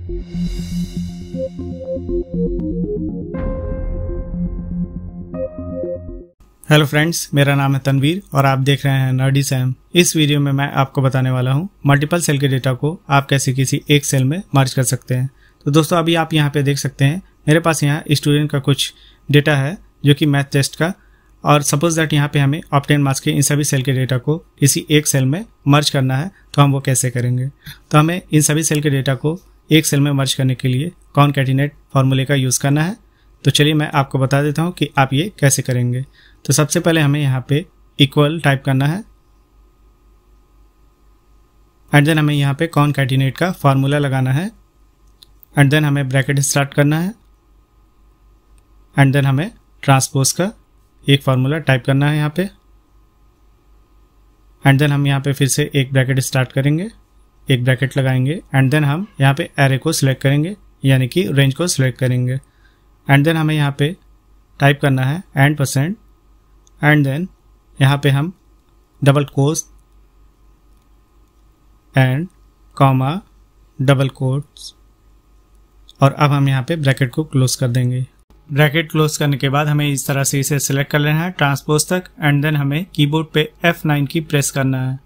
Hello friends, मेरा नाम है तनवीर और आप देख रहे हैं नर्डी सैम। इस वीडियो में मैं आपको बताने वाला हूं मल्टीपल सेल के डेटा को आप कैसे किसी एक सेल में मर्ज कर सकते हैं। तो दोस्तों, अभी आप यहां पे देख सकते हैं मेरे पास यहां स्टूडेंट का कुछ डेटा है जो कि मैथ टेस्ट का, और सपोज दैट यहाँ पे हमें ऑब्टेन मार्क्स के इन सभी सेल के डेटा को किसी एक सेल में मर्ज करना है। तो हम वो कैसे करेंगे? तो हमें इन सभी सेल के डेटा को एक सेल में मर्ज करने के लिए कॉनकैटिनेट फॉर्मूले का यूज़ करना है। तो चलिए मैं आपको बता देता हूँ कि आप ये कैसे करेंगे। तो सबसे पहले हमें यहाँ पे इक्वल टाइप करना है एंड देन हमें यहाँ पे कॉनकैटिनेट का फॉर्मूला लगाना है एंड देन हमें ब्रैकेट स्टार्ट करना है एंड देन हमें ट्रांसपोज का एक फार्मूला टाइप करना है यहाँ पे एंड देन हम यहाँ पे फिर से एक ब्रैकेट स्टार्ट करेंगे, एक ब्रैकेट लगाएंगे एंड देन हम यहाँ पे एरे को सिलेक्ट करेंगे, यानी कि रेंज को सिलेक्ट करेंगे एंड देन हमें यहाँ पे टाइप करना है %, एंड देन यहाँ पे हम double quotes and comma double quotes, और अब हम यहाँ पे ब्रैकेट को क्लोज कर देंगे। ब्रैकेट क्लोज करने के बाद हमें इस तरह से इसे सिलेक्ट कर लेना है ट्रांसपोज तक एंड देन हमें कीबोर्ड पे F9 की प्रेस करना है।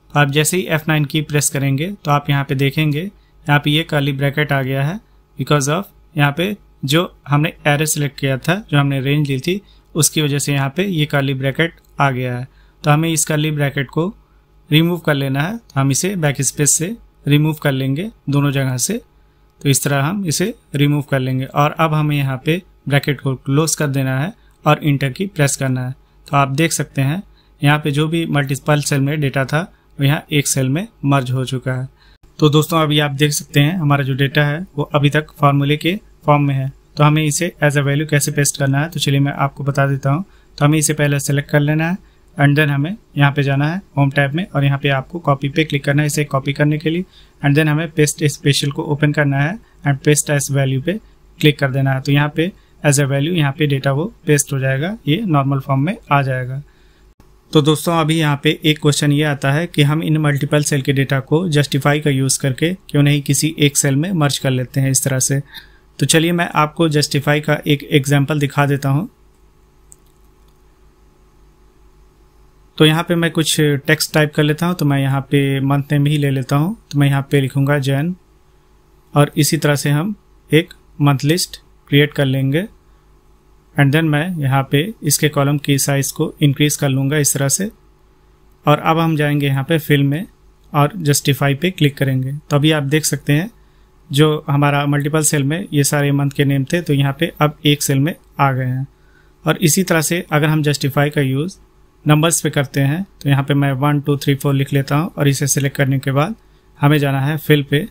तो आप जैसे ही F9 की प्रेस करेंगे तो आप यहाँ पे देखेंगे यहाँ पे ये कर्ली ब्रैकेट आ गया है, बिकॉज ऑफ यहाँ पे जो हमने एरे सिलेक्ट किया था, जो हमने रेंज ली थी, उसकी वजह से यहाँ पे ये कर्ली ब्रैकेट आ गया है। तो हमें इस कर्ली ब्रैकेट को रिमूव कर लेना है। तो हम इसे बैक स्पेस से रिमूव कर लेंगे दोनों जगह से। तो इस तरह हम इसे रिमूव कर लेंगे और अब हमें यहाँ पे ब्रैकेट को क्लोज कर देना है और इंटर की प्रेस करना है। तो आप देख सकते हैं यहाँ पे जो भी मल्टीपल सेल में डेटा था वो यहाँ एक सेल में मर्ज हो चुका है। तो दोस्तों, अभी आप देख सकते हैं हमारा जो डेटा है वो अभी तक फार्मूले के फॉर्म में है। तो हमें इसे एज अ वैल्यू कैसे पेस्ट करना है, तो चलिए मैं आपको बता देता हूँ। तो हमें इसे पहले सेलेक्ट कर लेना है एंड देन हमें यहाँ पे जाना है होम टैब में और यहाँ पे आपको कॉपी पे क्लिक करना है इसे कॉपी करने के लिए एंड देन हमें पेस्ट स्पेशल को ओपन करना है एंड पेस्ट एज वैल्यू पे क्लिक कर देना है। तो यहाँ पे एज अ वैल्यू यहाँ पे डेटा वो पेस्ट हो जाएगा, ये नॉर्मल फॉर्म में आ जाएगा। तो दोस्तों, अभी यहाँ पे एक क्वेश्चन ये आता है कि हम इन मल्टीपल सेल के डेटा को जस्टिफाई का यूज़ करके क्यों नहीं किसी एक सेल में मर्ज कर लेते हैं इस तरह से। तो चलिए मैं आपको जस्टिफाई का एक एग्जाम्पल दिखा देता हूँ। तो यहाँ पे मैं कुछ टेक्स्ट टाइप कर लेता हूँ। तो मैं यहाँ पे मंथ नेम ही ले लेता हूँ। तो मैं यहाँ पे लिखूँगा जैन, और इसी तरह से हम एक मंथ लिस्ट क्रिएट कर लेंगे एंड देन मैं यहाँ पे इसके कॉलम की साइज़ को इंक्रीज कर लूँगा इस तरह से। और अब हम जाएंगे यहाँ पे फिल में और जस्टिफाई पे क्लिक करेंगे। तो अभी आप देख सकते हैं जो हमारा मल्टीपल सेल में ये सारे मंथ के नेम थे, तो यहाँ पे अब एक सेल में आ गए हैं। और इसी तरह से अगर हम जस्टिफाई का यूज़ नंबर्स पे करते हैं तो यहाँ पे मैं 1 2 3 4 लिख लेता हूँ और इसे सिलेक्ट करने के बाद हमें जाना है फिल पे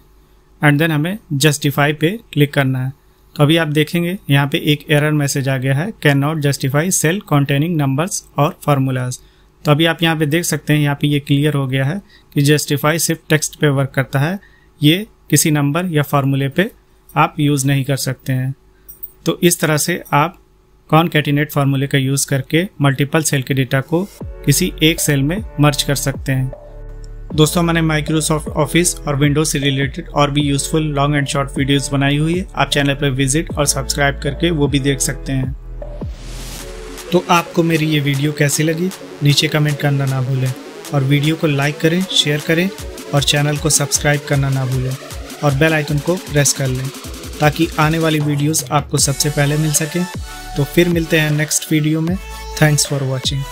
एंड देन हमें जस्टिफाई पे क्लिक करना है। तो अभी आप देखेंगे यहाँ पे एक एरर मैसेज आ गया है, can not justify cell containing numbers और फार्मूलाज। तो अभी आप यहाँ पे देख सकते हैं यहाँ पे ये क्लियर हो गया है कि जस्टिफाई सिर्फ टेक्स्ट पे वर्क करता है, ये किसी नंबर या फार्मूले पे आप यूज़ नहीं कर सकते हैं। तो इस तरह से आप कॉनकैटिनेट फार्मूले का यूज़ करके मल्टीपल सेल के डेटा को किसी एक सेल में मर्ज कर सकते हैं। दोस्तों, मैंने माइक्रोसॉफ्ट ऑफिस और विंडोज से रिलेटेड और भी useful long and short videos बनाई हुई है, आप चैनल पर विजिट और सब्सक्राइब करके वो भी देख सकते हैं। तो आपको मेरी ये वीडियो कैसी लगी नीचे कमेंट करना ना भूलें, और वीडियो को लाइक करें, शेयर करें और चैनल को सब्सक्राइब करना ना भूलें और बेल आइकन को प्रेस कर लें ताकि आने वाली वीडियोस आपको सबसे पहले मिल सकें। तो फिर मिलते हैं नेक्स्ट वीडियो में। Thanks for watching.